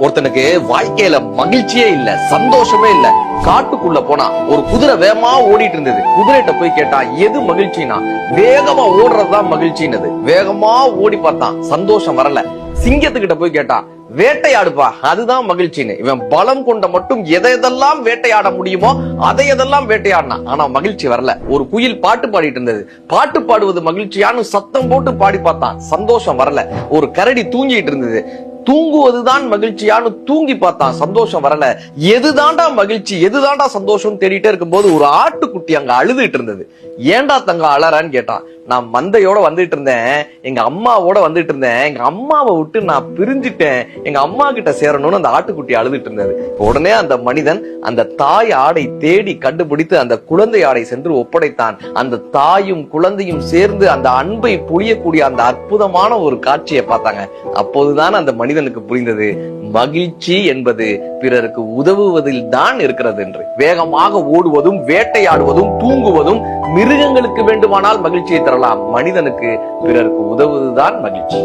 ஒருத்தனுக்கு வாழ்க்கையில மகிழ்ச்சியே இல்ல, சந்தோஷமே இல்ல. காட்டுக்குள்ள போனா ஒரு குதிரை வேகமா ஓடிட்டு இருந்தது. குதிரைகிட்ட போய் கேட்டா எது மகிழ்ச்சினா, வேகமா ஓடுறதுதான் மகிழ்ச்சின்னு. வேகமா ஓடி பார்த்தான், சந்தோஷம் வரல. சிங்கத்துக்கிட்ட போய் கேட்டான், வேட்டையாடுப்பா அதுதான் மகிழ்ச்சின்னு. இவன் பலம் கொண்ட மட்டும் எதையெல்லாம் வேட்டையாட முடியுமோ அதையெல்லாம் வேட்டையாடினான். ஆனா மகிழ்ச்சி வரல. ஒரு குயில் பாட்டு பாடிட்டு இருந்தது. பாட்டு பாடுவது மகிழ்ச்சியான்னு சத்தம் போட்டு பாடி பார்த்தான், சந்தோஷம் வரல. ஒரு கரடி தூங்கிட்டு இருந்தது. தூங்குவதுதான் மகிழ்ச்சியான்னு தூங்கி பார்த்தான், சந்தோஷம் வரல. எதுதாண்டா மகிழ்ச்சி, எதுதாண்டா சந்தோஷம் தேடிட்டே இருக்கும்போது ஒரு ஆட்டுக்குட்டி அங்க அழுதுட்டு இருந்தது. ஏண்டா தங்க அலறான்னு கேட்டான். நான் மந்தையோட வந்துட்டு இருந்தேன், எங்க அம்மாவோட வந்துட்டு இருந்தேன், எங்க அம்மாவை விட்டு நான் பிரிஞ்சுட்டேன், எங்க அம்மா கிட்ட சேரணும்னு அந்த ஆட்டுக்குட்டி அழுதுட்டு இருந்தது. உடனே அந்த மனிதன் அந்த தாய் ஆடை தேடி கண்டுபிடித்து அந்த குழந்தை ஆடை சென்று ஒப்படைத்தான். அந்த தாயும் குழந்தையும் சேர்ந்து அந்த அன்பை பொழியக்கூடிய அந்த அற்புதமான ஒரு காட்சியை பார்த்தாங்க. அப்போதுதான் அந்த மனிதனுக்கு புரிந்தது, மகிழ்ச்சி என்பது பிறருக்கு உதவுவதில் தான் இருக்கிறது என்று. வேகமாக ஓடுவதும் வேட்டையாடுவதும் தூங்குவதும் மிருகங்களுக்கு வேண்டுமானால் மகிழ்ச்சியை தரலாம். மனிதனுக்கு பிறருக்கு உதவுவதுதான் மகிழ்ச்சி.